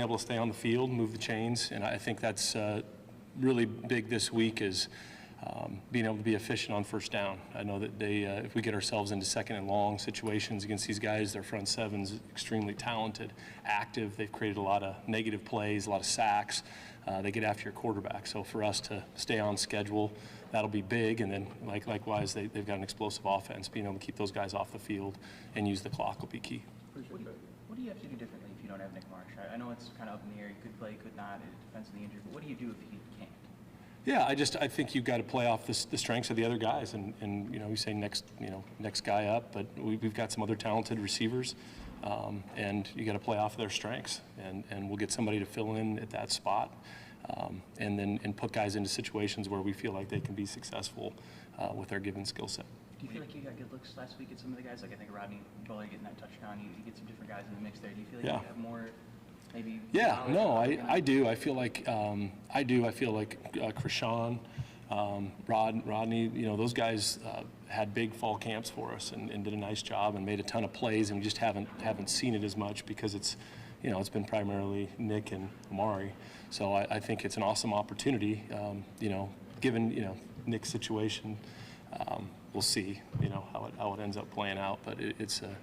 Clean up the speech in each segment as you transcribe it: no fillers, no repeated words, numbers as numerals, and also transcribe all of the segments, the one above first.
able to stay on the field, move the chains, and I think that's really big this week is being able to be efficient on first down. I know that if we get ourselves into second and long situations against these guys, their front seven's extremely talented, active. They've created a lot of negative plays, a lot of sacks. They get after your quarterback. So for us to stay on schedule, that'll be big. And then likewise, they've got an explosive offense. Being able to keep those guys off the field and use the clock will be key. What do you have to do differently if you don't have Nick Marsh? I know it's kind of up in the air. He could play, could not. It depends on the injury. But what do you do if he can't? Yeah, I think you've got to play off the strengths of the other guys, and you say next guy up, but we've got some other talented receivers, and you got to play off of their strengths, and we'll get somebody to fill in at that spot, and put guys into situations where we feel like they can be successful with their given skill set. Do you feel like you got good looks last week at some of the guys? Like I think Rodney Buller getting that touchdown. You get some different guys in the mix there. Do you feel like you have more? Maybe yeah, no, I do. I feel like Krishan, Rodney, those guys had big fall camps for us and did a nice job and made a ton of plays, and we just haven't seen it as much because it's been primarily Nick and Amari. So I think it's an awesome opportunity. Given Nick's situation, we'll see how it ends up playing out, but it's a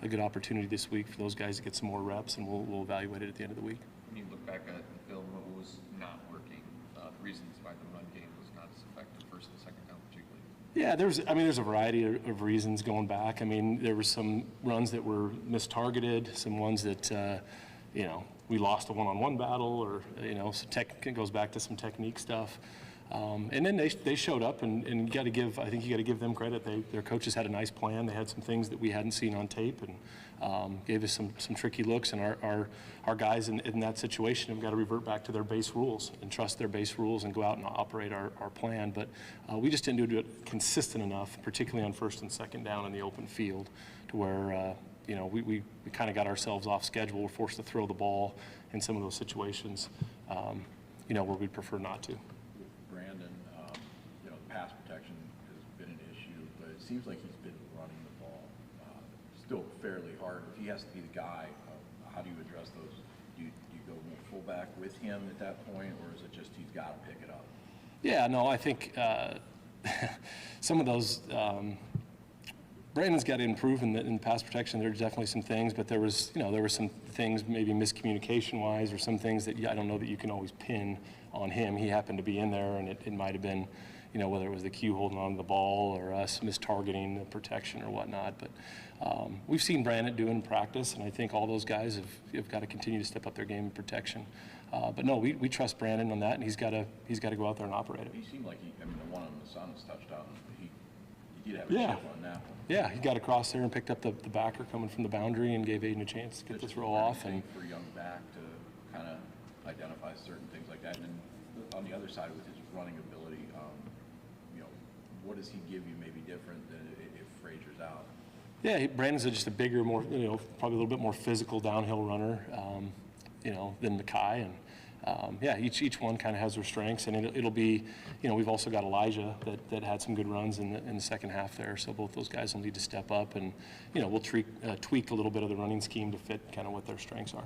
good opportunity this week for those guys to get some more reps, and we'll evaluate it at the end of the week. When you look back at the film, what was not working? The reasons why the run game was not as effective first and second down particularly? Yeah, there's a variety of reasons going back. I mean, there were some runs that were mistargeted, some ones that we lost a one-on-one battle, or it goes back to some technique stuff. And then they showed up, and I think you got to give them credit. Their coaches had a nice plan. They had some things that we hadn't seen on tape, and gave us some tricky looks. And our guys in that situation have got to revert back to their base rules and trust their base rules and go out and operate our plan. But we just didn't do it consistent enough, particularly on first and second down in the open field, to where we kind of got ourselves off schedule. We're forced to throw the ball in some of those situations, where we'd prefer not to. Brandon, pass protection has been an issue, but it seems like he's been running the ball still fairly hard. If he has to be the guy, how do you address those? Do you go more fullback with him at that point, or is it just he's got to pick it up? Yeah, no, I think some of those Brandon's got to improve in pass protection. There's definitely some things, but there were some things maybe miscommunication-wise, or some things that I don't know that you can always pin on him. He happened to be in there, and it might have been, whether it was the Q holding on to the ball or us mistargeting the protection or whatnot. But we've seen Brandon do it in practice, and I think all those guys have got to continue to step up their game in protection. But no, we trust Brandon on that, and he's got to go out there and operate it. He seemed like the one on the Suns touchdown, he did have a chip on that one. Yeah, he got across there and picked up the backer coming from the boundary and gave Aiden a chance to get the throw off. And for a young back to kind of identify certain things like that. And then on the other side with his running ability, what does he give you maybe different than if Frazier's out? Yeah, Brandon's just a bigger, more probably a little bit more physical downhill runner, than Mekhi. And each one kind of has their strengths, and it'll be, we've also got Elijah that had some good runs in the second half there. So both those guys will need to step up, and we'll tweak a little bit of the running scheme to fit kind of what their strengths are.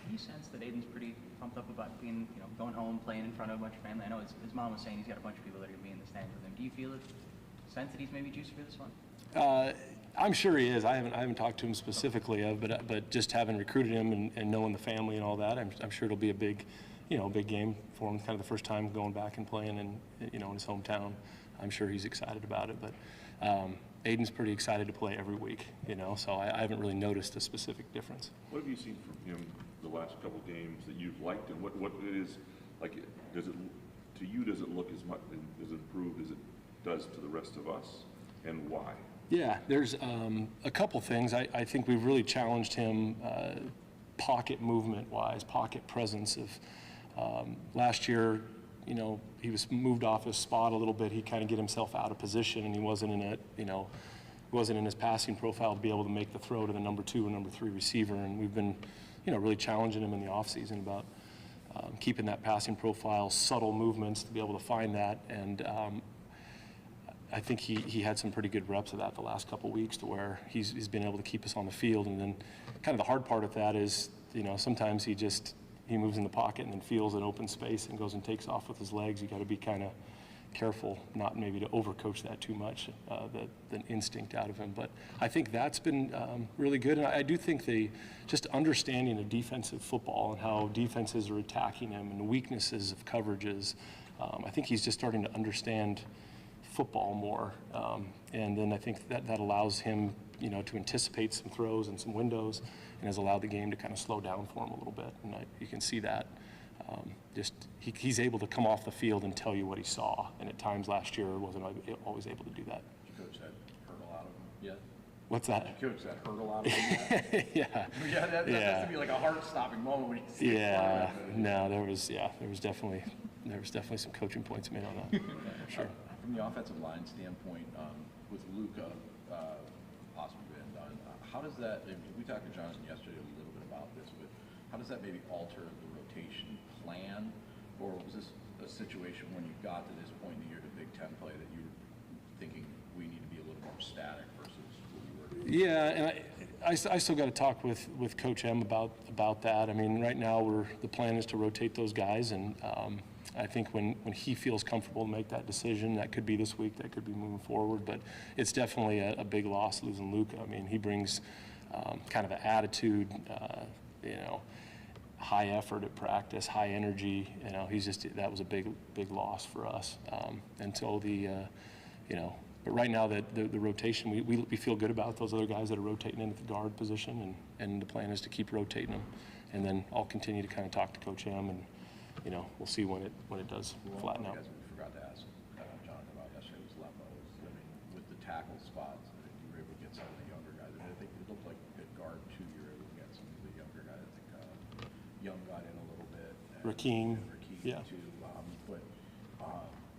Do you sense that Aiden's pretty pumped up about being, going home, playing in front of a bunch of family? I know his mom was saying he's got a bunch of people that are going to be in the stands with him. Do you sense that he's maybe juiced for this one? I'm sure he is. I haven't talked to him specifically but just having recruited him and knowing the family and all that, I'm sure it'll be a big game for him. Kind of the first time going back and playing in his hometown. I'm sure he's excited about it. But Aiden's pretty excited to play every week. So I haven't really noticed a specific difference. What have you seen from him the last couple games that you've liked, and what it is like? Does it look as much as improved as it does to the rest of us, and why? Yeah, there's a couple things. I think we've really challenged him pocket movement-wise, pocket presence. Last year, he was moved off his spot a little bit. He kind of get himself out of position, and he wasn't in his passing profile to be able to make the throw to the number 2 or number 3 receiver. And we've been, really challenging him in the offseason about keeping that passing profile, subtle movements to be able to find that. And I think he had some pretty good reps of that the last couple weeks, to where he's been able to keep us on the field. And then kind of the hard part of that is, sometimes he just, he moves in the pocket and then feels an open space and goes and takes off with his legs. You got to be kind of careful not maybe to overcoach that too much, the instinct out of him. But I think that's been really good. And I do think just understanding of defensive football and how defenses are attacking him and the weaknesses of coverages, I think he's just starting to understand football more. And then I think that allows him, to anticipate some throws and some windows, and has allowed the game to kind of slow down for him a little bit. And you can see that. He's able to come off the field and tell you what he saw, and at times last year wasn't always able to do that. Did you coach that hurdle out of him yet? What's that? Did you coach that hurdle out of him yet? Yeah. Yeah, that has to be like a heart-stopping moment when you see it. Yeah. No, there was definitely some coaching points made on that. For sure. From the offensive line standpoint, with Luka possibly being done, how does that? We talked to Jonathan yesterday a little bit about this, but how does that maybe alter the rotation plan, or was this a situation when you got to this point in the year to Big Ten play that you were thinking we need to be a little more static versus what we were doing? Yeah, and I still got to talk with Coach M about that. I mean, right now the plan is to rotate those guys, and I think when he feels comfortable to make that decision, that could be this week, that could be moving forward, but it's definitely a big loss losing Luka. I mean, he brings kind of an attitude, high effort at practice, high energy. That was a big loss for us until but right now the rotation, we feel good about those other guys that are rotating in at the guard position, and the plan is to keep rotating them, and then I'll continue to kind of talk to Coach M, and we'll see when it does flatten out. One of the guys we forgot to ask Jonathan about yesterday was Lepos. I mean, with the tackle spots, you were able to get some of the younger guys. I think it looked like at guard 2, you were able to get some of the younger guys. I think Young got in a little bit. Rakeem, yeah. Too. But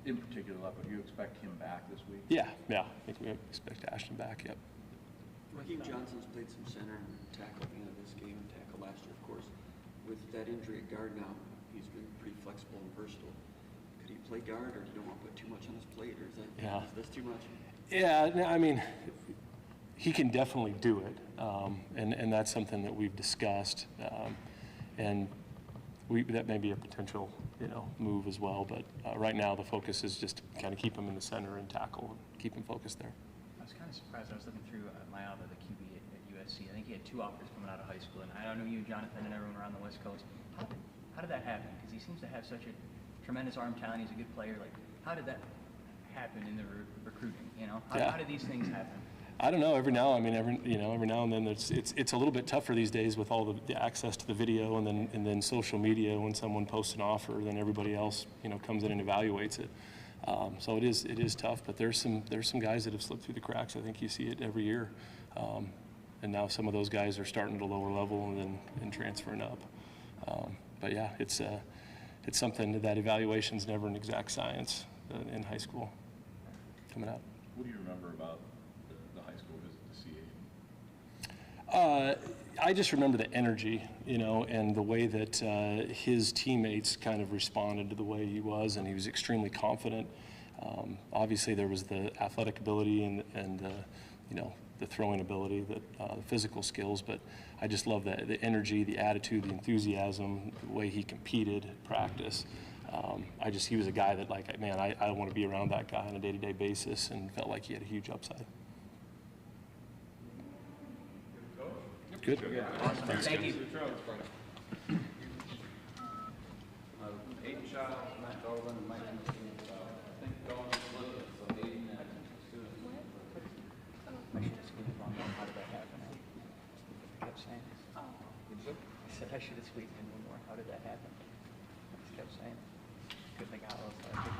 in particular, Lepo, do you expect him back this week? Yeah. I think we expect Ashton back, yep. Raheem Johnson's played some center and tackle at the end of this game, and tackle last year, of course. With that injury at guard now, he's been pretty flexible and versatile. Could he play guard, or do you don't want to put too much on his plate, or is this too much? Yeah, no, I mean, he can definitely do it, and that's something that we've discussed, and that may be a potential, move as well. But right now, the focus is just to kind of keep him in the center and tackle and keep him focused there. I was kind of surprised. I was looking through Mayava, the QB at USC. I think he had 2 offers coming out of high school, and I know you, Jonathan, and everyone around the West Coast. How did that happen? Because he seems to have such a tremendous arm talent. He's a good player. Like, how did that happen in the recruiting? How did these things happen? I don't know. Every now and then it's a little bit tougher these days with all the access to the video and then social media. When someone posts an offer, then everybody else comes in and evaluates it. So it is tough. But there's some guys that have slipped through the cracks. I think you see it every year, and now some of those guys are starting at a lower level and transferring up. But yeah, it's something that evaluation's never an exact science in high school coming out. What do you remember about the high school visit to see Aiden? I just remember the energy, and the way that his teammates kind of responded to the way he was, and he was extremely confident. Obviously, there was the athletic ability and the throwing ability, the physical skills, but I just love the energy, the attitude, the enthusiasm, the way he competed at practice. He was a guy that, I want to be around that guy on a day-to-day basis, and felt like he had a huge upside. Good. Awesome. Thank you. Aiden Child, Matt Dolan, and Mike MSU. I think Dolan was with us, so Aiden and student. I should have squeezed one more. How did that happen? I kept saying. I said I should have squeezed in one more. How did that happen? I just kept saying. Couldn't think how else I could.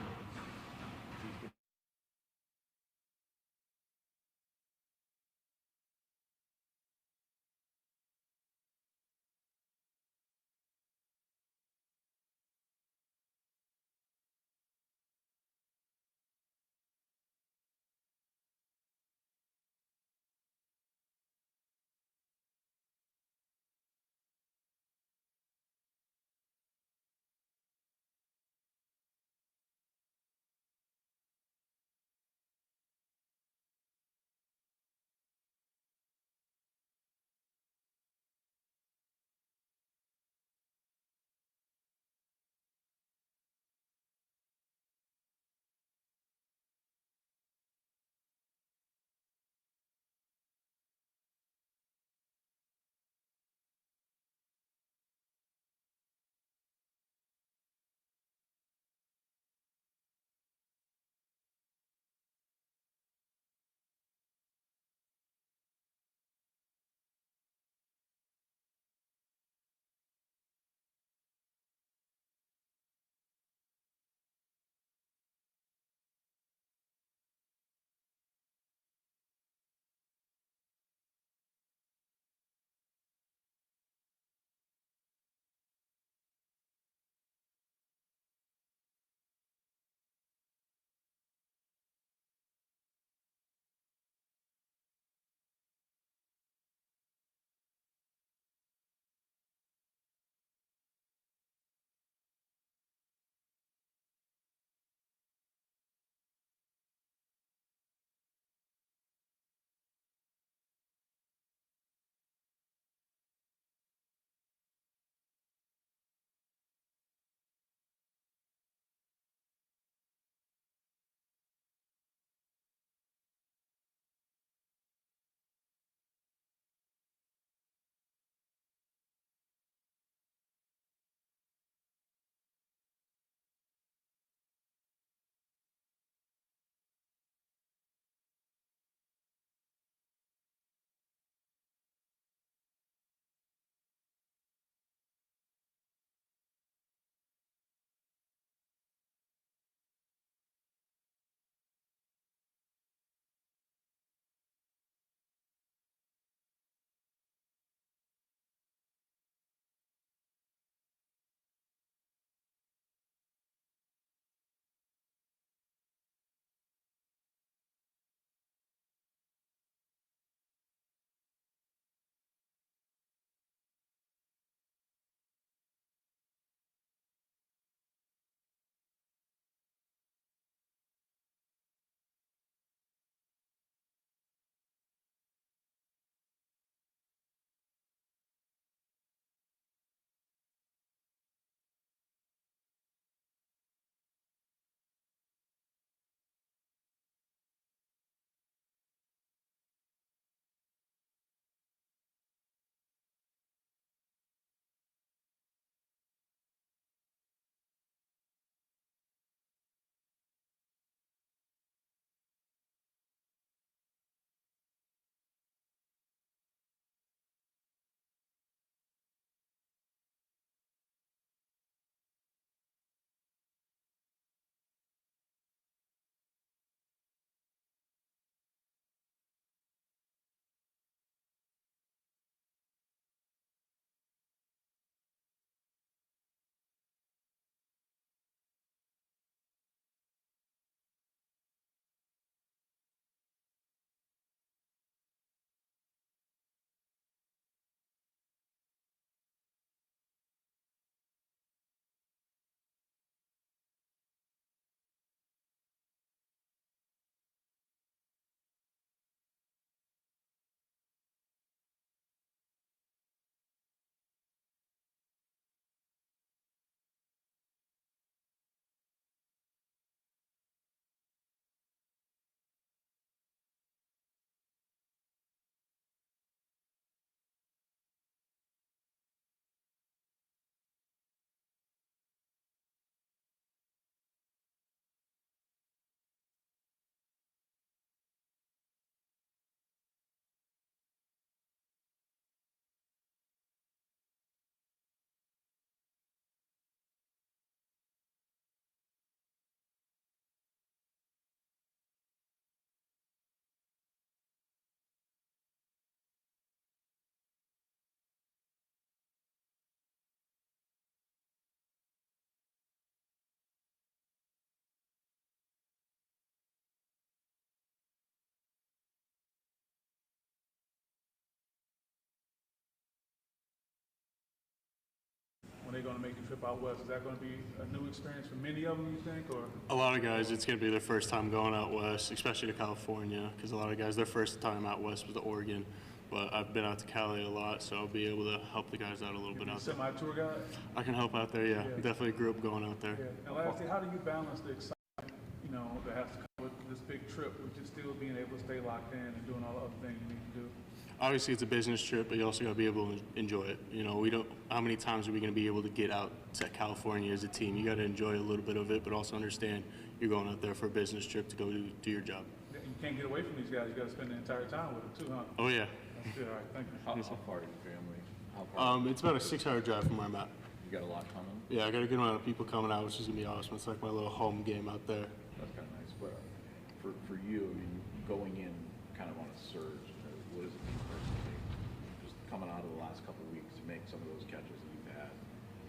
going to make the trip out west? Is that going to be a new experience for many of them, you think, or? A lot of guys, it's going to be their first time going out west, especially to California, because a lot of guys, their first time out west was to Oregon. But I've been out to Cali a lot, so I'll be able to help the guys out a little bit out there. Semi-tour guide? I can help out there, yeah. Definitely grew up going out there. Yeah. And lastly, how do you balance the excitement, you know, that has to come with this big trip, with just still being able to stay locked in and doing all the other things you need to do? Obviously, it's a business trip, but you also got to be able to enjoy it. You know, how many times are we going to be able to get out to California as a team? You got to enjoy a little bit of it, but also understand you're going out there for a business trip to go do your job. Yeah, you can't get away from these guys. You got to spend the entire time with them too, huh? Oh, yeah. That's good. All right, thank you. How far is your family? How far? It's about a 6-hour drive from where I'm at. You got a lot coming? Yeah, I got a good amount of people coming out, which is going to be awesome. It's like my little home game out there. That's kind of nice. But for you, I mean, going in kind of on a surge, what does it mean personally? Just coming out of the last couple of weeks to make some of those catches that you've had,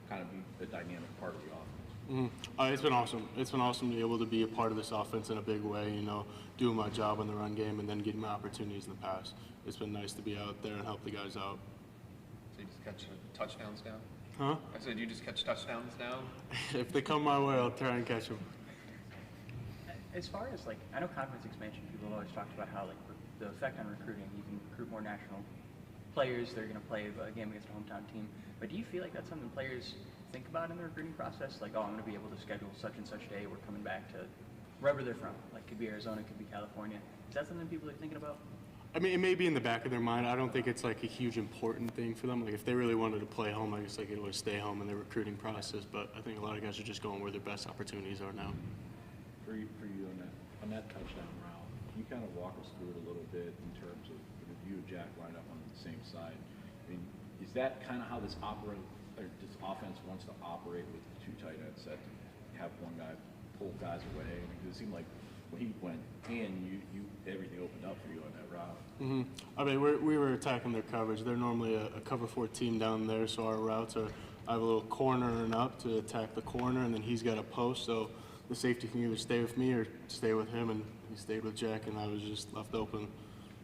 kind of be the dynamic part of the offense. It's been awesome. It's been awesome to be able to be a part of this offense in a big way, you know, doing my job in the run game and then getting my opportunities in the pass. It's been nice to be out there and help the guys out. So you just catch touchdowns down? Huh? I said you just catch touchdowns down? If they come my way, I'll try and catch them. As far as like, I know conference expansion, people have always talked about how like the effect on recruiting, you can recruit more national players, they're going to play a game against a hometown team. But do you feel like that's something players think about in the recruiting process? Like, oh, I'm going to be able to schedule such and such day, we're coming back to wherever they're from. Like, could be Arizona, could be California. Is that something people are thinking about? I mean, it may be in the back of their mind. I don't think it's like a huge important thing for them. Like, if they really wanted to play home, I guess they could always stay home in their recruiting process. But I think a lot of guys are just going where their best opportunities are now. For you on that touchdown route, can you kind of walk us through it a little bit in terms of you and Jack lined up on the same side? I mean, is that kind of how this offense wants to operate with the two tight ends set to have one guy pull guys away? I mean, it seemed like when he went in, you everything opened up for you on that route. I mean, we were attacking their coverage. They're normally a cover 4 team down there, so our routes are I have a little corner and up to attack the corner, and then he's got a post, so the safety can either stay with me or stay with him, and he stayed with Jack, and I was just left open.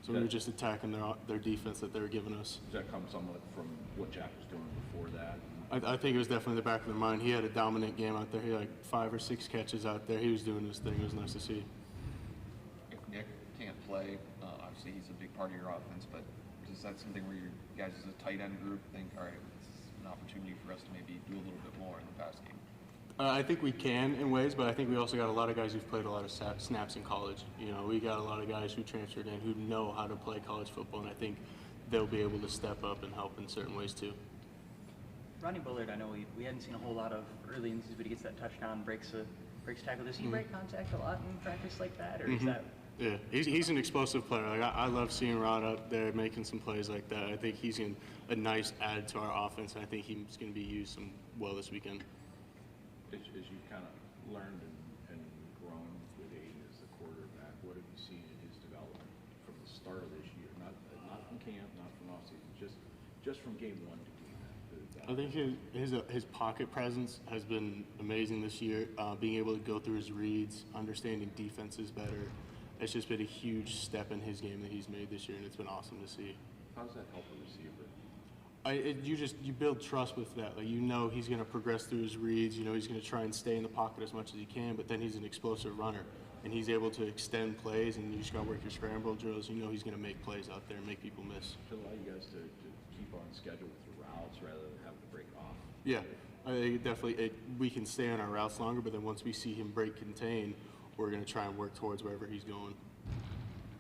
So we were just attacking their defense that they were giving us. Does that come somewhat from what Jack was doing before that? I think it was definitely in the back of their mind. He had a dominant game out there. He had like 5 or 6 catches out there. He was doing his thing. It was nice to see. If Nick can't play, obviously he's a big part of your offense, but is that something where you guys as a tight end group think, all right, this is an opportunity for us to maybe do a little bit more in the pass game? I think we can in ways, but I think we also got a lot of guys who've played a lot of snaps in college. You know, we got a lot of guys who transferred in who know how to play college football, and I think they'll be able to step up and help in certain ways too. Ronnie Bullard, I know we hadn't seen a whole lot of early in the season, but he gets that touchdown, breaks tackle. Does he break contact a lot in practice like that, or is that? Yeah, he's an explosive player. Like I love seeing Rod up there making some plays like that. I think he's a nice add to our offense, and I think he's going to be used well this weekend. As you've kind of learned and grown with Aiden as the quarterback, what have you seen in his development from the start of this year? Not from camp, not from offseason, just from game 1 to game. I think his pocket presence has been amazing this year. Being able to go through his reads, understanding defenses better. It's just been a huge step in his game that he's made this year, and it's been awesome to see. How does that help a receiver? You build trust with that. Like, you know he's going to progress through his reads. You know he's going to try and stay in the pocket as much as he can, but then he's an explosive runner, and he's able to extend plays, and you just got to work your scramble drills. You know he's going to make plays out there and make people miss. To allow you guys to keep on schedule with your routes rather than having to break off. Yeah, I think definitely we can stay on our routes longer, but then once we see him break contain, we're going to try and work towards wherever he's going.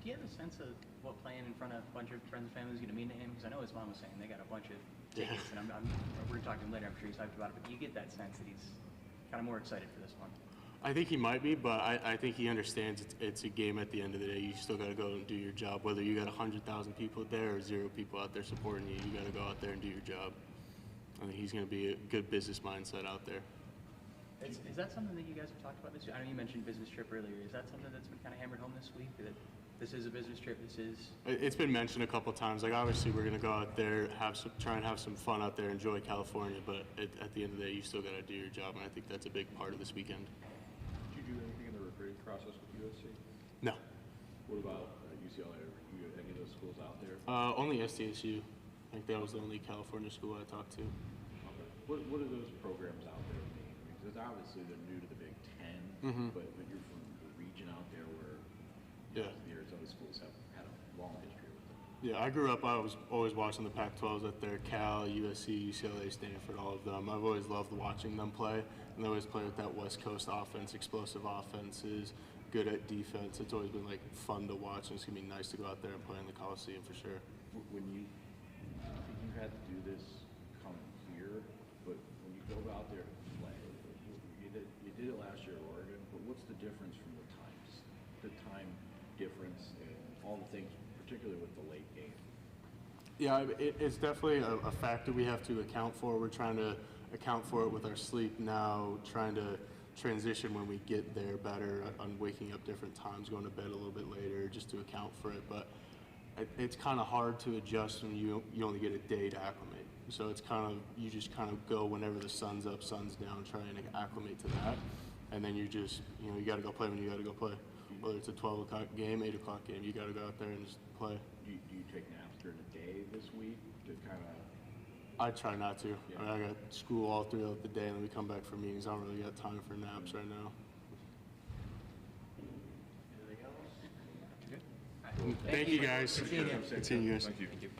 Do you have a sense of what playing in front of a bunch of friends and family is going to mean to him? Because I know his mom was saying they got a bunch of tickets, and we're talking later. I'm sure he's hyped about it. But do you get that sense that he's kind of more excited for this one? I think he might be, but I think he understands it's a game at the end of the day. You still got to go and do your job. Whether you got 100,000 people there or 0 people out there supporting you, you got to go out there and do your job. I think he's going to be a good business mindset out there. Is that something that you guys have talked about this year? I know you mentioned business trip earlier. Is that something that's been kind of hammered home this week? That this is a business trip. It's been mentioned a couple of times. Like, obviously, we're going to go out there, try and have some fun out there, enjoy California. But at the end of the day, you still got to do your job, and I think that's a big part of this weekend. Did you do anything in the recruiting process with USC? No. What about UCLA? You any of those schools out there? Only SDSU. I think that was the only California school I talked to. Okay. What are those programs out there mean? Because obviously they're new to the Big Ten, but you're from the region out there where Yeah. the Arizona schools have had a long history with them. Yeah, I grew up, I was always watching the Pac-12s up there, Cal, USC, UCLA, Stanford, all of them. I've always loved watching them play, and they always play with that West Coast offense, explosive offenses, good at defense. It's always been like fun to watch, and it's gonna be nice to go out there and play in the Coliseum for sure. When you had to do this coming here, but when you go out there to play, you did it last year at Oregon, but what's the difference from the time difference and all the things, particularly with the late game? Yeah, it's definitely a factor we have to account for. We're trying to account for it with our sleep now, trying to transition when we get there better on waking up different times, going to bed a little bit later just to account for it. But it's kind of hard to adjust when you only get a day to acclimate. So it's kind of, you just kind of go whenever the sun's up, sun's down, try and acclimate to that. And then you just, you got to go play when you got to go play. Whether it's a 12 o'clock game, 8 o'clock game, you got to go out there and just play. Do you take naps during the day this week to kind of? I try not to. Yeah. I got school all throughout the day, and then we come back for meetings. I don't really got time for naps right now. Thank you, guys. Good seeing you guys. Thank you.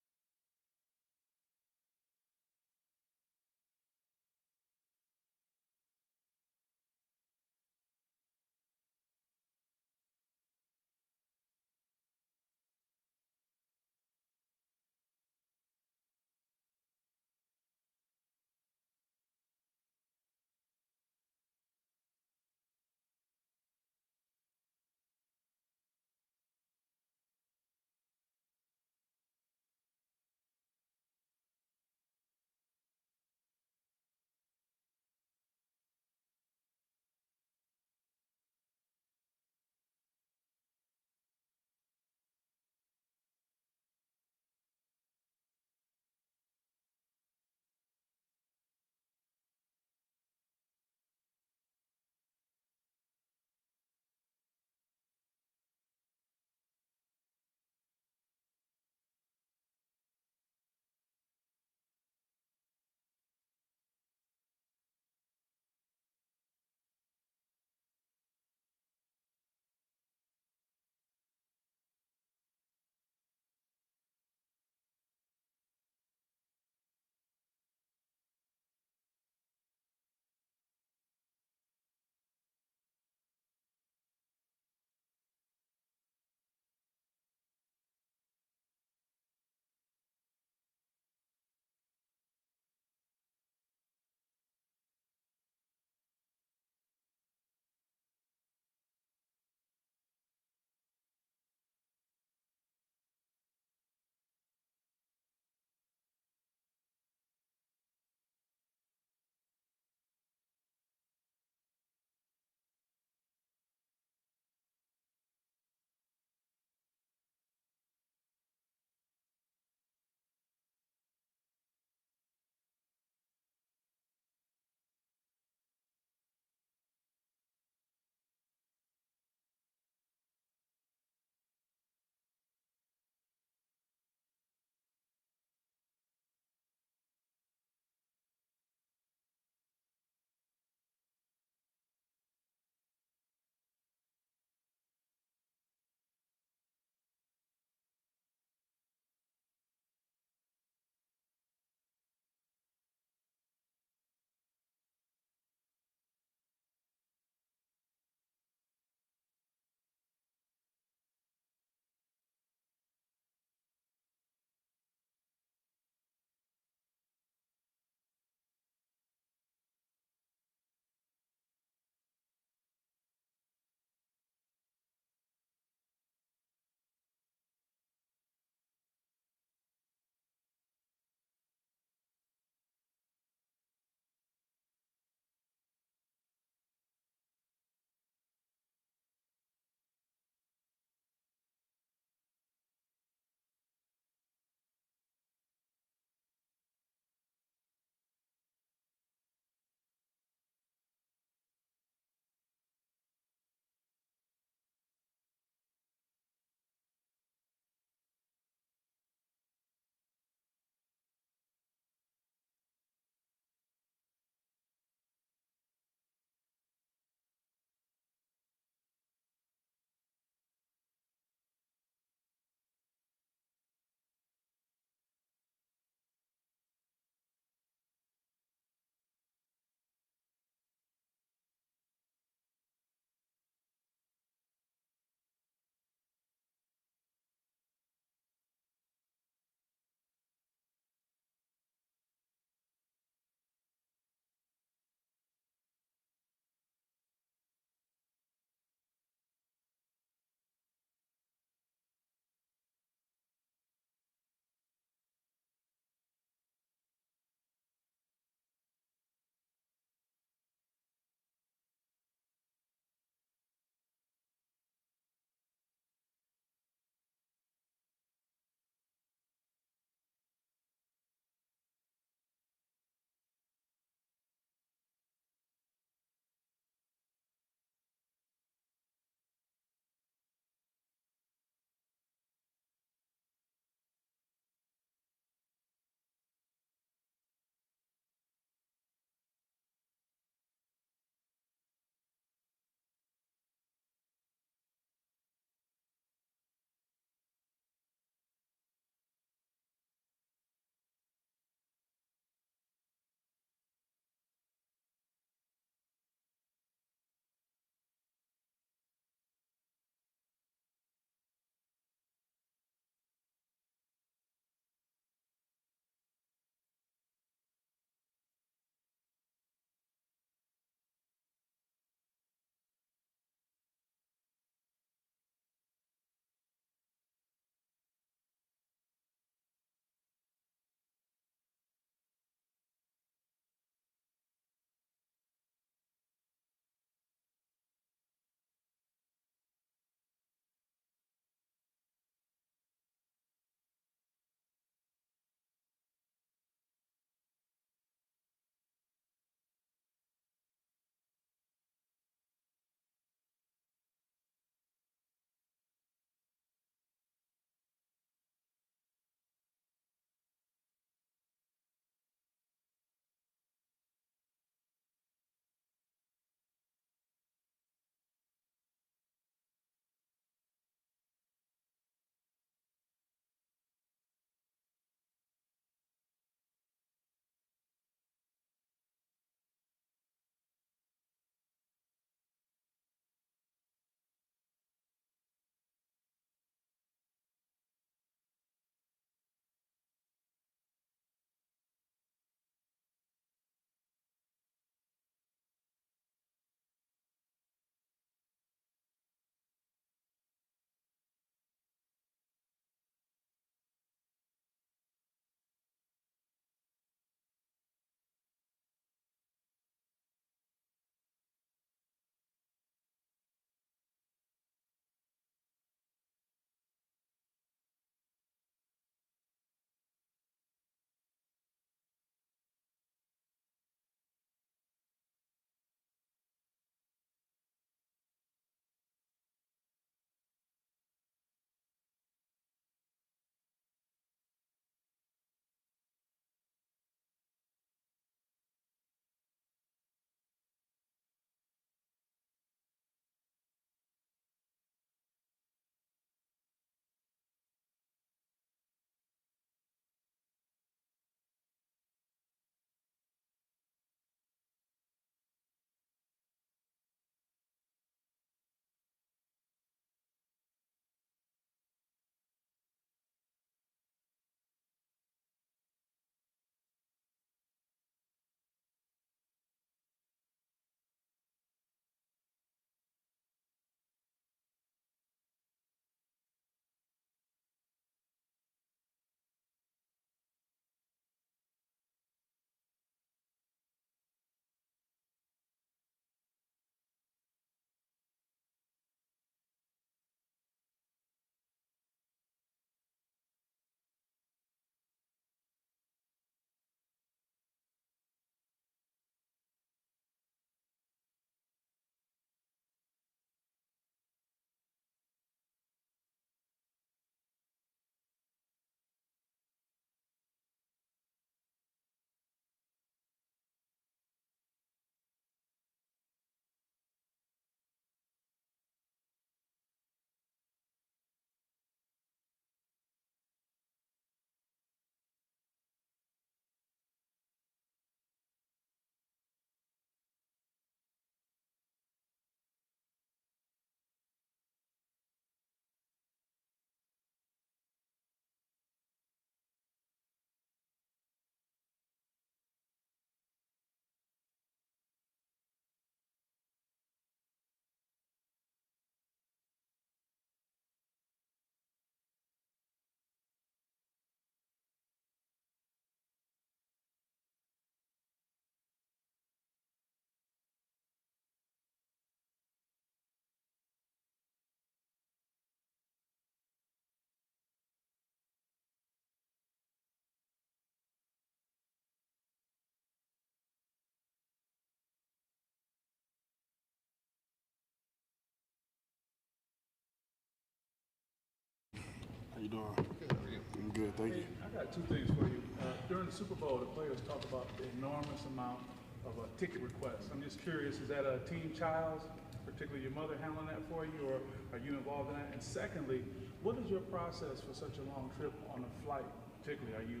you doing? Good, how are you? I'm good, thank you. I got two things for you. During the Super Bowl, the players talk about the enormous amount of ticket requests. I'm just curious, is that a team child's, particularly your mother handling that for you, or are you involved in that? And secondly, what is your process for such a long trip on a flight, particularly? Are you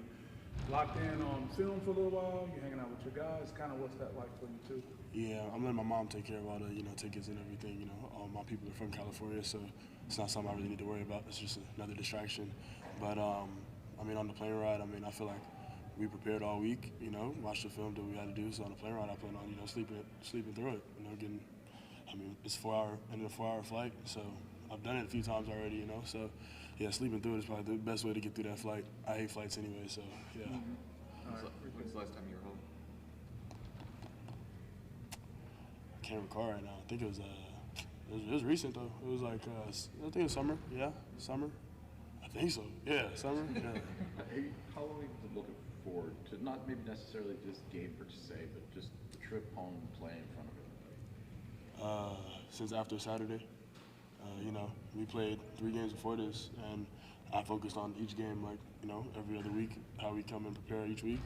locked in on film for a little while? You hanging out with your guys? Kind of what's that like for you too? Yeah, I'm letting my mom take care of all the, tickets and everything. All my people are from California, so it's not something I really need to worry about. It's just another distraction. But, on the plane ride, I feel like we prepared all week, watched the film, did what we had to do. So on the plane ride, I plan on, sleeping through it, it's a 4-hour flight, so I've done it a few times already, so yeah, sleeping through it is probably the best way to get through that flight. I hate flights anyway, so yeah. When's the last time you were home? I can't recall right now. I think it was recent though. It was like I think it was summer. Yeah, summer. I think so. Yeah, summer. Yeah. How long have you been looking forward to, not maybe necessarily this game per se, but just the trip home and playing in front of everybody? Since after Saturday. We played 3 games before this, and I focused on each game every other week, how we come and prepare each week.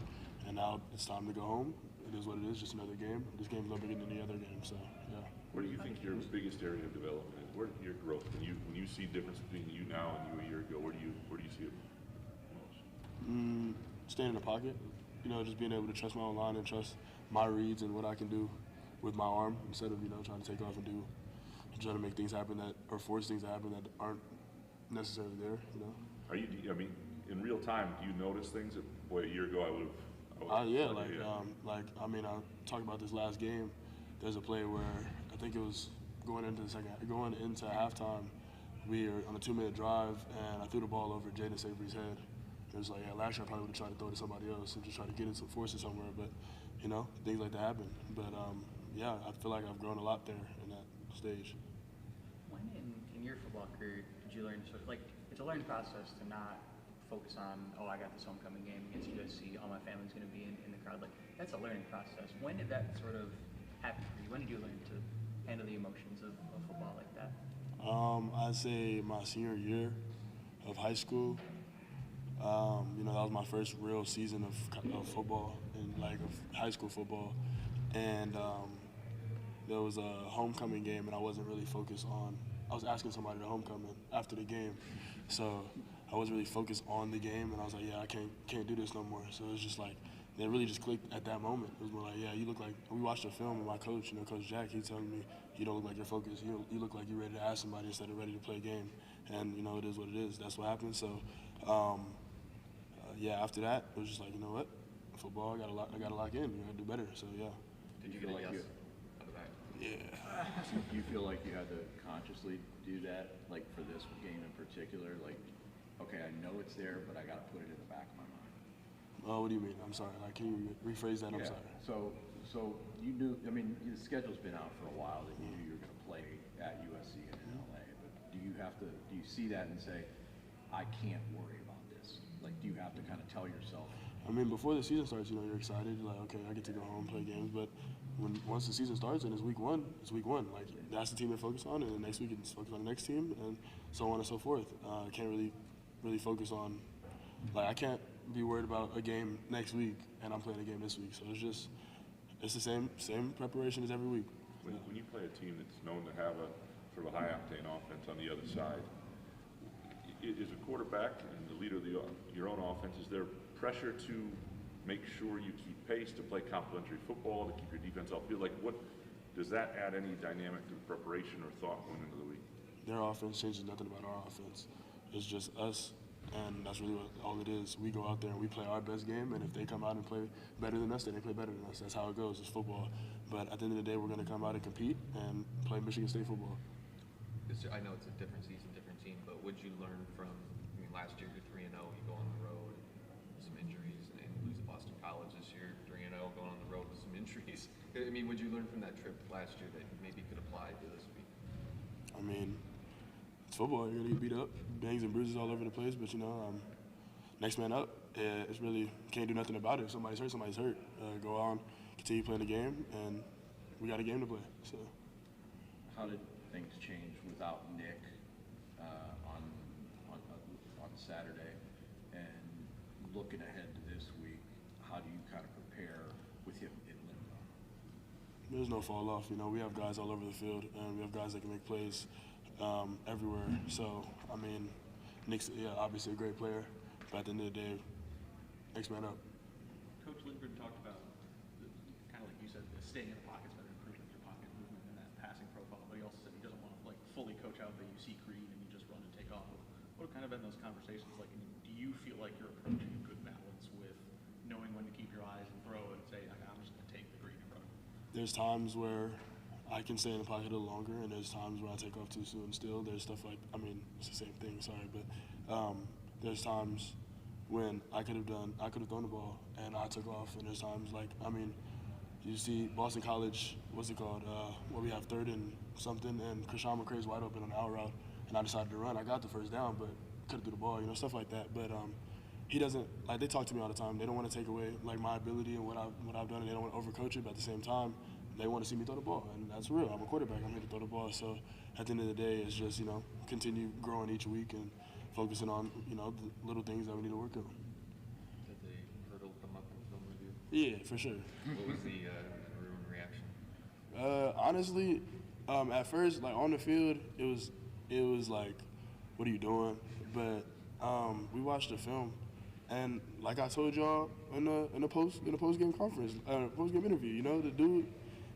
And now it's time to go home. It is what it is, just another game. This game's no bigger than any other game, so yeah. Where do you think your biggest area of development is? Where your growth? When you see difference between you now and you a year ago, where do you see it most? Staying in the pocket, just being able to trust my own line and trust my reads and what I can do with my arm instead of trying to take off and try to make things happen or force things to happen that aren't necessarily there. Are you? In real time, do you notice things that a year ago I would have? Yeah, I talked about this last game. There's a play where I think it was going into halftime. We were on a 2-minute drive, and I threw the ball over Jaden Savory's head. It was like, last year I probably would have tried to throw it to somebody else and just try to get it, force it somewhere. But things like that happen. But yeah, I feel like I've grown a lot there in that stage. When in your football career did you learn it's a learning process to not focus on, I got this homecoming game against USC, all my family's going to be in the crowd. That's a learning process. When did that sort of happen for you? When did you learn to handle the emotions of football like that? I'd say my senior year of high school. That was my first real season of football and of high school football. And there was a homecoming game, and I wasn't really focused on. I was asking somebody to homecoming after the game, so I wasn't really focused on the game. And I was like, I can't do this no more. So it was just they really just clicked at that moment. It was more you look like, we watched a film with my coach, Coach Jack, he telling me, you don't look like you're focused. You look like you're ready to ask somebody instead of ready to play a game. And, it is what it is. That's what happened. So, after that, it was just you know what? Football, I gotta lock in. You gotta do better. So, yeah. Did you get a yes out of that? Yeah. Do you feel like you had to consciously do that, for this game in particular? Okay, I know it's there, but I got to put it in the back of my mind. What do you mean? I'm sorry. Can you rephrase that? I'm sorry. So you knew. The schedule's been out for a while that you knew you were going to play at USC and in LA. But do you see that and say, I can't worry about this? Do you have to kind of tell yourself? Before the season starts, you're excited. You're okay, I get to go home and play games. But once the season starts and it's week one, it's week one. That's the team to focus on, and the next week it's focus on the next team, and so on and so forth. I can't really focus on, I can't be worried about a game next week and I'm playing a game this week. So it's the same preparation as every week. When you play a team that's known to have a sort of a high octane offense on the other side, is a quarterback and the leader of your own offense, is there pressure to make sure you keep pace, to play complementary football, to keep your defense off field? What does that add any dynamic to the preparation or thought going into the week? Their offense changes nothing about our offense. It's just us, and that's really all it is. We go out there and we play our best game, and if they come out and play better than us, then they play better than us. That's how it goes. It's football. But at the end of the day, we're going to come out and compete and play Michigan State football. I know it's a different season, different team, but would you learn from, last year you're 3-0, you go on the road, some injuries, and lose to Boston College this year, 3-0, going on the road with some injuries. Would you learn from that trip last year that maybe could apply to this week? It's football. You're going to get beat up, bangs and bruises all over the place, but, next man up. It's really, can't do nothing about it. If somebody's hurt, somebody's hurt. Go on, continue playing the game, and we got a game to play. So, how did things change without Nick on Saturday. And looking ahead to this week, how do you kind of prepare with him in limbo? There's no fall off. You know, we have guys all over the field, and we have guys that can make plays everywhere. So, I mean, Nick's obviously a great player, but at the end of the day, next man up. Coach Lindgren talked about, kind of like you said, staying in the pocket's better, improving your pocket movement and that passing profile. But he also said he doesn't want to like fully coach out that you see green and you just run and take off. What have kind of been those conversations like? And do you feel like you're approaching a good balance with knowing when to keep your eyes and throw and say, like, I'm just going to take the green and run? There's times where I can stay in the pocket a little longer, and there's times where I take off too soon. Still, there's stuff like, I mean, it's the same thing. Sorry, but there's times when I could have thrown the ball and I took off, and there's times like, I mean, you see Boston College, what's it called, where we have 3rd and something, and Krishan McCray's wide open on the out route, and I decided to run. I got the first down, but couldn't do the ball, you know, stuff like that. But he doesn't, like, they talk to me all the time. They don't want to take away like my ability and what I've done, and they don't want to overcoach it, but at the same time, they want to see me throw the ball, and that's real. I'm a quarterback. I'm here to throw the ball. So at the end of the day, it's just, you know, continue growing each week and focusing on, you know, the little things that we need to work on. Did the hurdle come up in film review? Yeah, for sure. What was the Maroon reaction? Honestly, at first, like on the field, it was like, what are you doing? But we watched the film, and like I told y'all in the post game conference, post game interview, you know, the dude,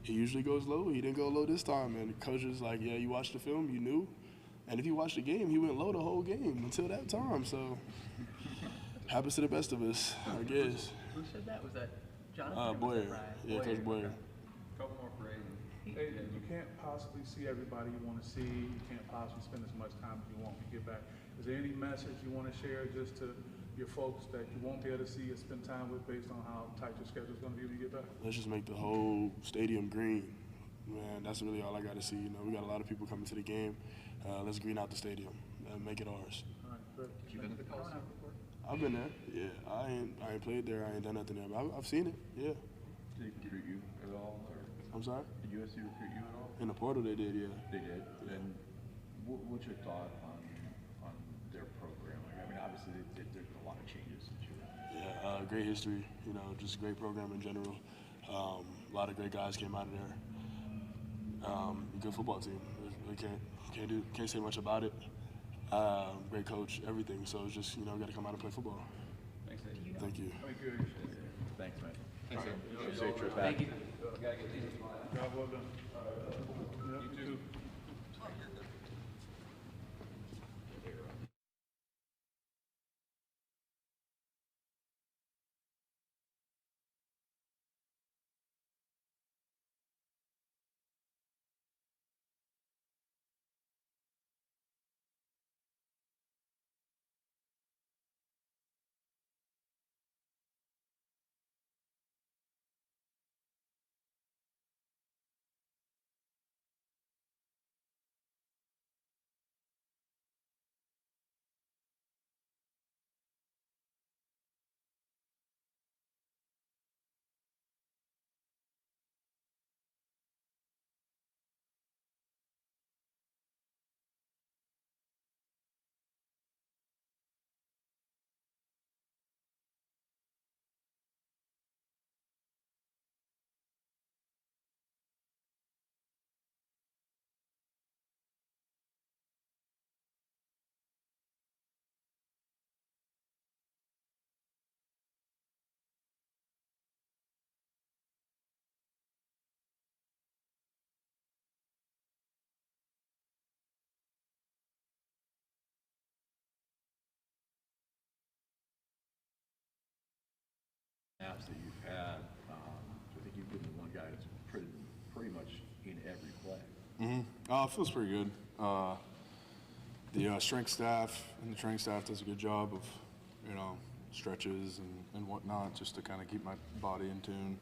he usually goes low. He didn't go low this time, and the coach was like, yeah, you watched the film, you knew. And if you watched the game, he went low the whole game until that time. So happens to the best of us, I guess. Who said that? Was that Jonathan? or was Boyer. that Brian? Yeah, Coach Boyer. Couple more for Aiden. Hey, you can't possibly see everybody you want to see. You can't possibly spend as much time as you want when you get back. Is there any message you want to share just to your folks that you won't be able to see or spend time with based on how tight your schedule is going to be when you get back? Let's just make the whole stadium green. Man, that's really all I got to see. You know, we got a lot of people coming to the game. Let's green out the stadium and make it ours. All right, great. Have you been to the Coliseum? I've been there. Yeah, I ain't played there. I ain't done nothing there, but I've seen it. Yeah. Did they recruit you at all, or I'm sorry. did USC recruit you at all? In the portal, they did. Yeah. They did. And what's your thought on their program? I mean, obviously there's been a lot of changes since you were. Yeah. Great history. You know, just a great program in general. A lot of great guys came out of there. Good football team. We can't say much about it. Great coach, everything. So it's just, you know, got to come out and play football. Thanks, Aiden. Thank you. Thanks, man. Thanks, Aiden. Safe trip back. Thank you. We gotta get these. Job well done. You too. Snaps that you've had, I think you've been the one guy that's pretty much in every play. It feels pretty good. The strength staff and the training staff does a good job of, you know, stretches and whatnot, just to kind of keep my body in tune.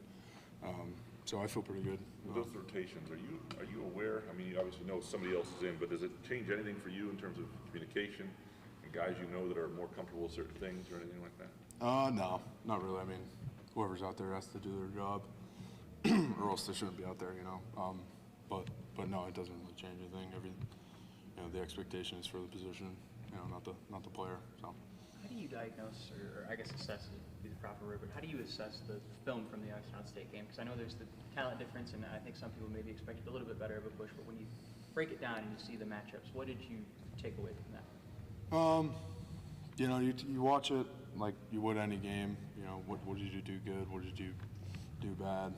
So I feel pretty good. With those rotations, are you aware? I mean, you obviously know somebody else is in, but does it change anything for you in terms of communication and guys you know that are more comfortable with certain things or anything like that? No, not really. I mean, whoever's out there has to do their job, or else they shouldn't be out there, you know. But no, it doesn't really change anything. You know, the expectation is for the position, you know, not the player. So. do you diagnose, or I guess assess would be the proper word, but how do you assess the film from the Youngstown State game? Because I know there's the talent difference, and I think some people maybe expected a little bit better of a push, but when you break it down and you see the matchups, what did you take away from that? You know, you watch it like you would any game. You know, what did you do good? What did you do bad?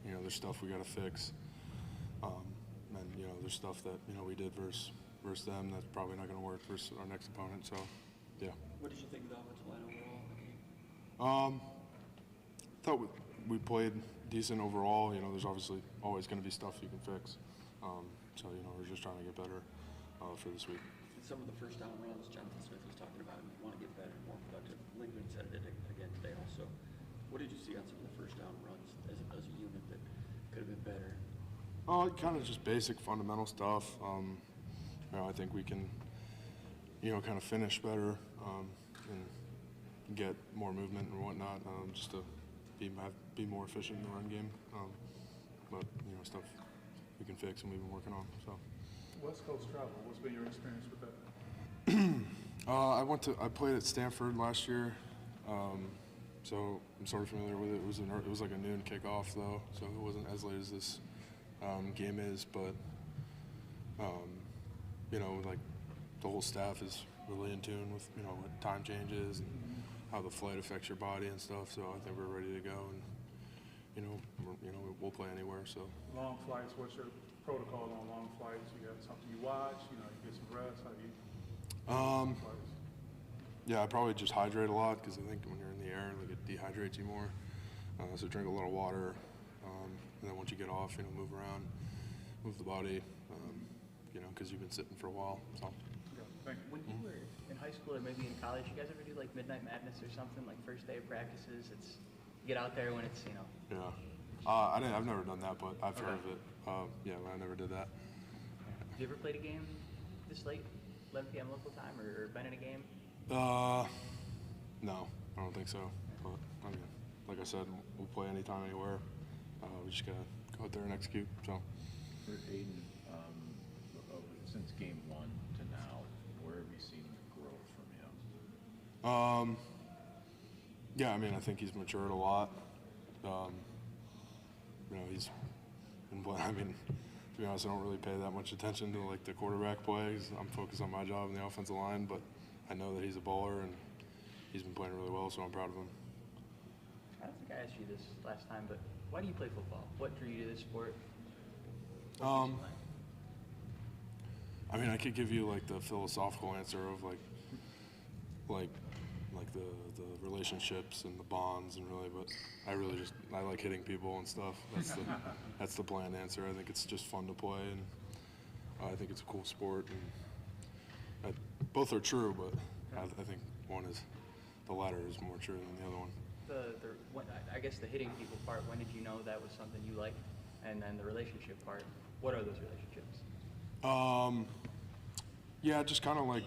You know, there's stuff we got to fix. And, you know, there's stuff that, you know, we did versus them that's probably not going to work versus our next opponent. So, yeah. What did you think of the offensive line overall in the game? Thought we played decent overall. You know, there's obviously always going to be stuff you can fix. So, you know, we're just trying to get better for this week. Some of the first down runs Jonathan Smith was talking about, you want to get better, more productive. Lingman said it again today also. What did you see on some of the first down runs as a unit that could have been better? Kind of just basic fundamental stuff. You know, I think we can, you know, kind of finish better and get more movement and whatnot, just to be more efficient in the run game. But, you know, stuff we can fix and we've been working on. So. West Coast travel, what's been your experience with that? I played at Stanford last year, so I'm sort of familiar with it. It was like a noon kickoff though, so it wasn't as late as this game is. But you know, like the whole staff is really in tune with, you know, what time changes and how the flight affects your body and stuff. So I think we're ready to go, and you know, we'll play anywhere. So Long flights, what's your protocol on long flights? You got something you watch, you know, you get some rest, how do you flights? Yeah, I probably just hydrate a lot because I think when you're in the air, like, it dehydrates you more. So drink a lot of water, and then once you get off, you know, move around, move the body, you know, because you've been sitting for a while. So. When you were in high school or maybe in college, you guys ever do like Midnight Madness or something, like first day of practices? You get out there when it's, you know. Yeah. I've never done that, but I've heard of it. Yeah, I never did that. Have you ever played a game this late, 11 p.m. local time, or been in a game? No, I don't think so. But I mean, like I said, we'll play anytime, anywhere. We just gotta go out there and execute. So. For Aiden, since game one to now, where have you seen the growth from him? Yeah, I mean, I think he's matured a lot. You know, he's been playing. I mean, to be honest, I don't really pay that much attention to like the quarterback plays. I'm focused on my job in the offensive line, but I know that he's a baller and he's been playing really well, so I'm proud of him. I don't think I asked you this last time, but why do you play football? What drew you to this sport? I mean, I could give you like the philosophical answer of like the relationships and the bonds and really, but I like hitting people and stuff. That's the bland answer. I think it's just fun to play, and I think it's a cool sport, and both are true, but I think the latter is more true than the other one. I guess the hitting people part, when did you know that was something you liked? And then the relationship part, what are those relationships? Yeah, just kind of like,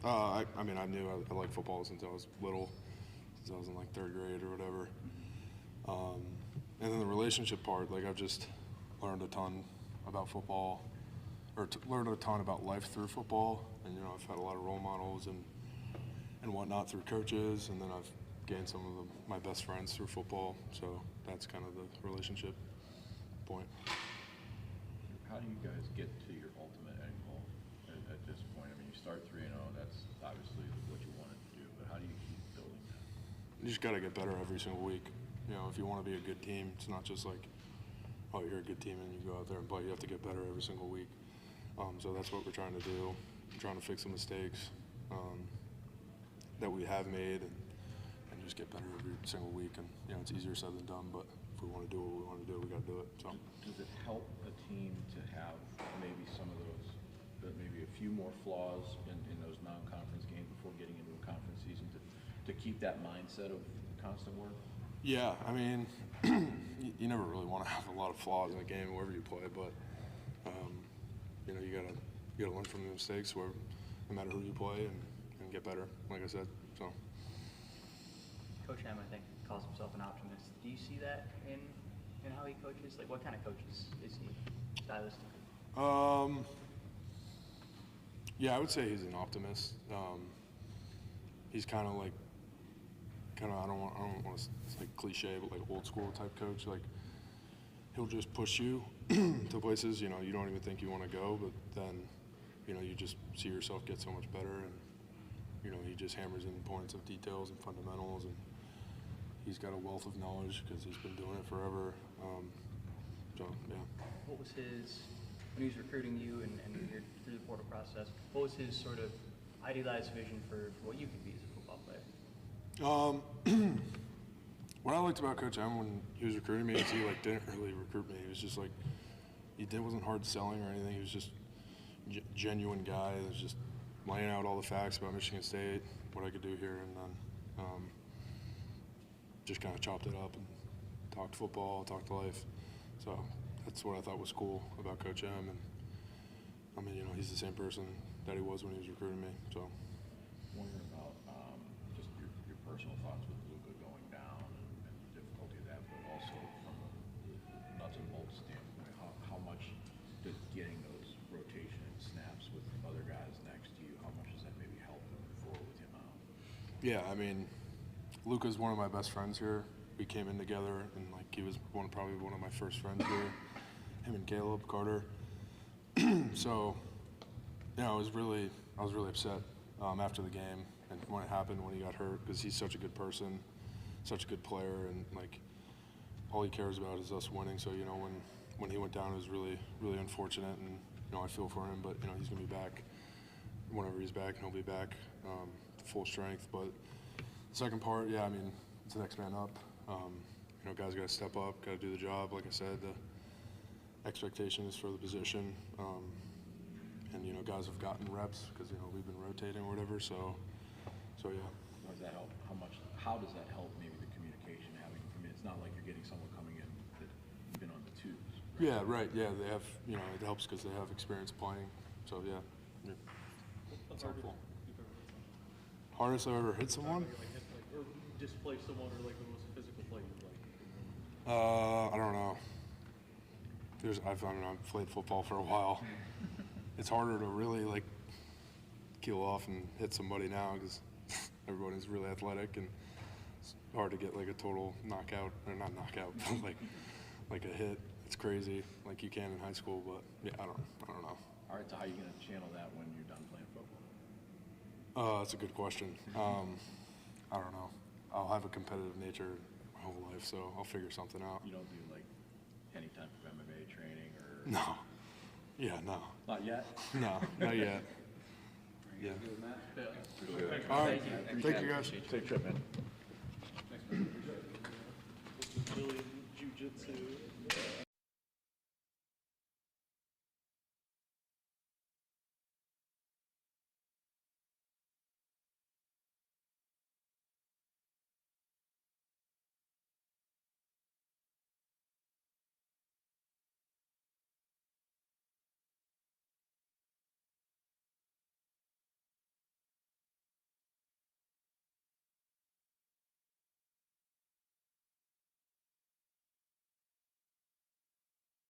I mean, I knew I liked football since I was little, since I was in like third grade or whatever. And then the relationship part, like I've just learned a ton about football, or learned a ton about life through football. And, you know, I've had a lot of role models and whatnot through coaches, and then I've gained some of my best friends through football. So that's kind of the relationship point. How do you guys get to your ultimate end goal at this point? I mean, you start 3-0, that's obviously what you wanted to do, but how do you keep building that? You just got to get better every single week. You know, if you want to be a good team, it's not just like, oh, you're a good team and you go out there and play. You have to get better every single week. So that's what we're trying to do. We're trying to fix the mistakes that we have made and just get better every single week. And, you know, it's easier said than done, but if we want to do what we want to do, we got to do it. So. Does it help a team to have maybe some of those, maybe a few more flaws in those non-conference games before getting into a conference season to keep that mindset of constant work? Yeah, I mean, you never really want to have a lot of flaws in a game wherever you play, but you know, you gotta learn from the mistakes no matter who you play and get better, like I said. So. Coach M, I think, calls himself an optimist. Do you see that in how he coaches? Like, what kind of coaches is he stylistically? Yeah, I would say he's an optimist. he's kind of, I don't want to, it's like cliche, but like old school type coach. Like, he'll just push you to places, you know, you don't even think you want to go, but then, you know, you just see yourself get so much better, and, you know, he just hammers in points of details and fundamentals, and he's got a wealth of knowledge because he's been doing it forever. So, yeah. What was his, when he was recruiting you and you're through the portal process, what was his sort of idealized vision for what you could be as a football player? What I liked about Coach M when he was recruiting me is he didn't really recruit me. He was just wasn't hard selling or anything. He was just genuine guy. He was just laying out all the facts about Michigan State, what I could do here, and then just kind of chopped it up and talked football, talked life. So that's what I thought was cool about Coach M. And I mean, you know, he's the same person that he was when he was recruiting me. So. Wondering about just your personal thoughts with Luka going down and the difficulty of that, but also from the nuts and bolts standpoint, how much does getting those rotation snaps with other guys next to you, how much does that maybe help moving forward with him out? Yeah, I mean, Luka's one of my best friends here. We came in together, and he was probably one of my first friends here. Him and Caleb Carter. So, you know, I was really upset after the game and when it happened, when he got hurt, because he's such a good person, such a good player, and all he cares about is us winning. So, you know, when he went down, it was really, really unfortunate, and you know, I feel for him. But you know, he's gonna be back whenever he's back, and he'll be back to full strength. But the second part, yeah, I mean, it's the next man up. You know, guys got to step up, got to do the job. Like I said, the expectation is for the position. And, you know, guys have gotten reps because, you know, we've been rotating or whatever. So yeah. How does that help? How does that help maybe the communication having? I mean, it's not like you're getting someone coming in that's been on the twos. Right? Yeah, right. Yeah, they have, you know, it helps because they have experience playing. So, yeah. It's helpful. Hardest I've ever hit someone? Or just play someone, or the most physical play you've I don't know. I've played football for a while. It's harder to really peel off and hit somebody now because everybody's really athletic, and it's hard to get a total knockout, or not knockout, but a hit. It's crazy, like you can in high school. But yeah, I don't know. All right, so how are you going to channel that when you're done playing football? That's a good question. I don't know. I'll have a competitive nature my whole life, so I'll figure something out. You don't do any type of MMA training or? No. Yeah, no. Not yet? No, not yet. Yeah. Matt? All right. Thank you, guys. Safe trip, man. Thanks, man. Brazilian Jiu-Jitsu.